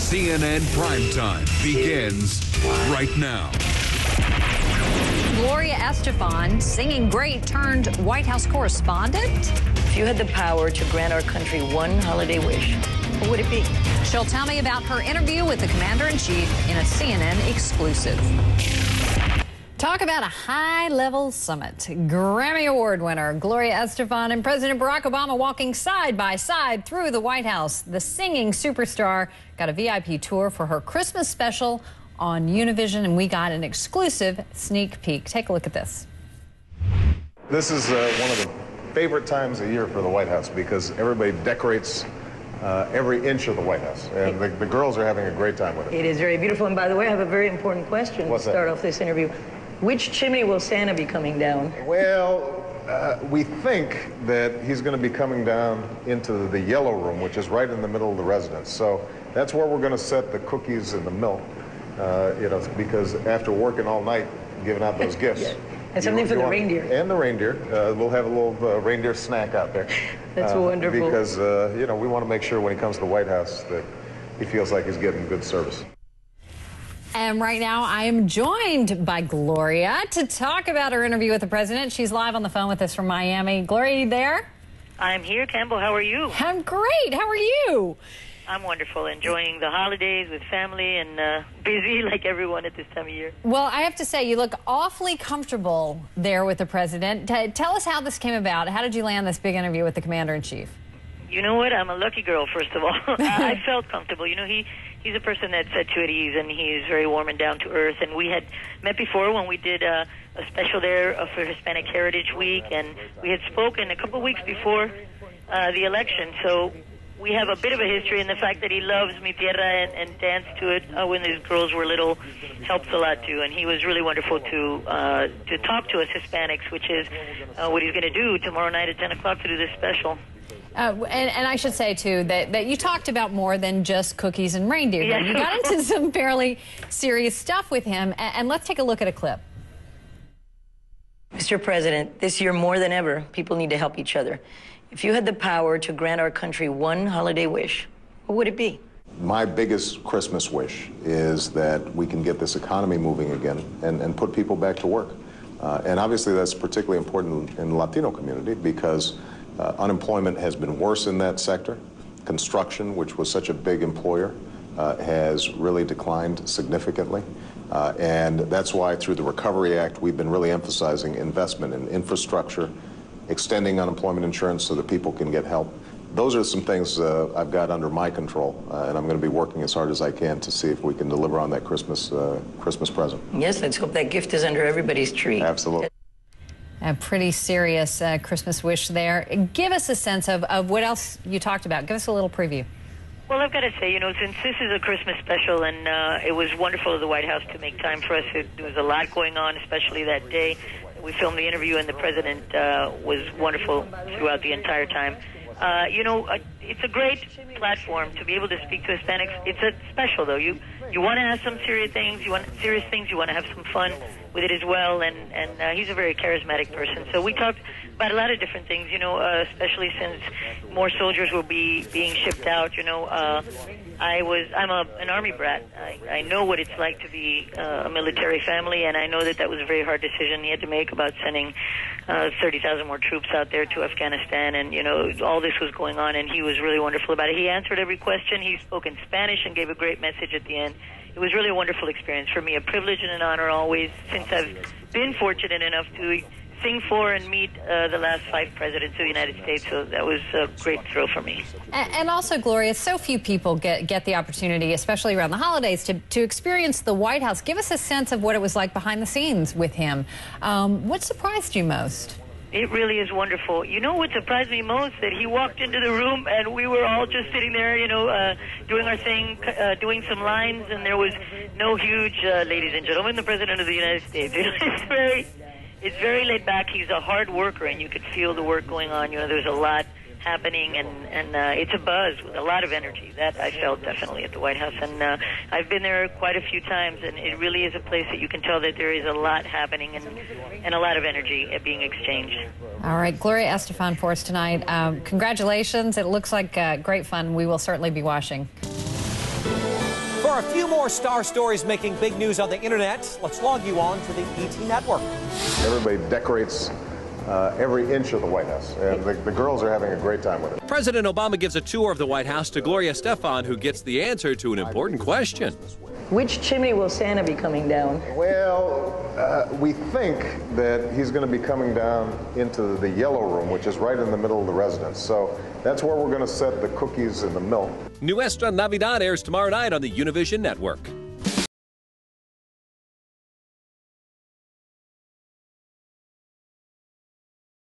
CNN Primetime begins right now. Gloria Estefan, singing great, turned White House correspondent. If you had the power to grant our country one holiday wish, what would it be? She'll tell me about her interview with the commander-in-chief in a CNN exclusive. Talk about a high-level summit. Grammy Award winner Gloria Estefan and President Barack Obama walking side by side through the White House. The singing superstar got a VIP tour for her Christmas special on Univision, and we got an exclusive sneak peek. Take a look at this. This is one of the favorite times of year for the White House because everybody decorates every inch of the White House, and the girls are having a great time with it. It is very beautiful, and by the way, I have a very important question to start off this interview. Which chimney will Santa be coming down? Well, we think that he's going to be coming down into the yellow room, which is right in the middle of the residence. So that's where we're going to set the cookies and the milk, you know, because after working all night giving out those gifts. Yeah. And something for the reindeer. And the reindeer. We'll have a little reindeer snack out there. That's wonderful. Because, you know, we want to make sure when he comes to the White House that he feels like he's getting good service. And right now, I am joined by Gloria to talk about her interview with the president. She's live on the phone with us from Miami. Gloria, you there? I'm here, Campbell. How are you? I'm great. How are you? I'm wonderful, enjoying the holidays with family and busy like everyone at this time of year. Well, I have to say, you look awfully comfortable there with the president. Tell us how this came about. How did you land this big interview with the commander-in-chief? You know what? I'm a lucky girl, first of all. I felt comfortable. You know, he's a person that's at ease, and he's very warm and down to earth. And we had met before when we did a special there for Hispanic Heritage Week, and we had spoken a couple of weeks before the election. So we have a bit of a history, and the fact that he loves Mi Tierra and danced to it when his girls were little helps a lot too. And he was really wonderful to talk to us Hispanics, which is what he's going to do tomorrow night at 10 o'clock to do this special. And I should say, too, that you talked about more than just cookies and reindeer. Yeah. You got into some fairly serious stuff with him. And let's take a look at a clip. Mr. President, this year more than ever, people need to help each other. If you had the power to grant our country one holiday wish, what would it be? My biggest Christmas wish is that we can get this economy moving again and put people back to work. And obviously that's particularly important in the Latino community because unemployment has been worse in that sector. Construction, which was such a big employer, has really declined significantly. And that's why through the Recovery Act, we've been really emphasizing investment in infrastructure, extending unemployment insurance so that people can get help. Those are some things I've got under my control, and I'm going to be working as hard as I can to see if we can deliver on that Christmas present. Yes, let's hope that gift is under everybody's tree. Absolutely. A pretty serious Christmas wish there. Give us a sense of what else you talked about. Give us a little preview. Well, I've got to say, you know, since this is a Christmas special, and it was wonderful of the White House to make time for us. There was a lot going on, especially that day. We filmed the interview, and the president was wonderful throughout the entire time. You know, it's a great platform to be able to speak to Hispanics. It's a special, though. You want to ask some serious things. You want to have some fun with it as well. And he's a very charismatic person. So we talked about a lot of different things. You know, especially since more soldiers will be being shipped out. You know, I'm an Army brat. I know what it's like to be a military family, and I know that was a very hard decision he had to make about sending 30,000 more troops out there to Afghanistan, and you know all this was going on, and he was really wonderful about it. He answered every question. He spoke in Spanish and gave a great message at the end. It was really a wonderful experience for me, a privilege and an honor always, since I've been fortunate enough to sing for and meet the last 5 presidents of the United States, so that was a great thrill for me. And also, Gloria, so few people get the opportunity, especially around the holidays, to experience the White House. Give us a sense of what it was like behind the scenes with him. What surprised you most? It really is wonderful. You know what surprised me most? That he walked into the room and we were all just sitting there, you know, doing our thing, doing some lines, and there was no huge, ladies and gentlemen, the President of the United States. It's very laid back. He's a hard worker, and you could feel the work going on. You know, there's a lot happening, and it's a buzz with a lot of energy. That I felt definitely at the White House, and I've been there quite a few times, and it really is a place that you can tell that there is a lot happening and a lot of energy being exchanged. All right, Gloria Estefan for us tonight. Congratulations. It looks like great fun. We will certainly be watching. For a few more star stories making big news on the internet, let's log you on to the ET Network. Everybody decorates every inch of the White House, and the girls are having a great time with it. President Obama gives a tour of the White House to Gloria Estefan, who gets the answer to an important question. Which chimney will Santa be coming down? Well, we think that he's going to be coming down into the yellow room, which is right in the middle of the residence. So that's where we're going to set the cookies and the milk. Nuestra Navidad airs tomorrow night on the Univision Network.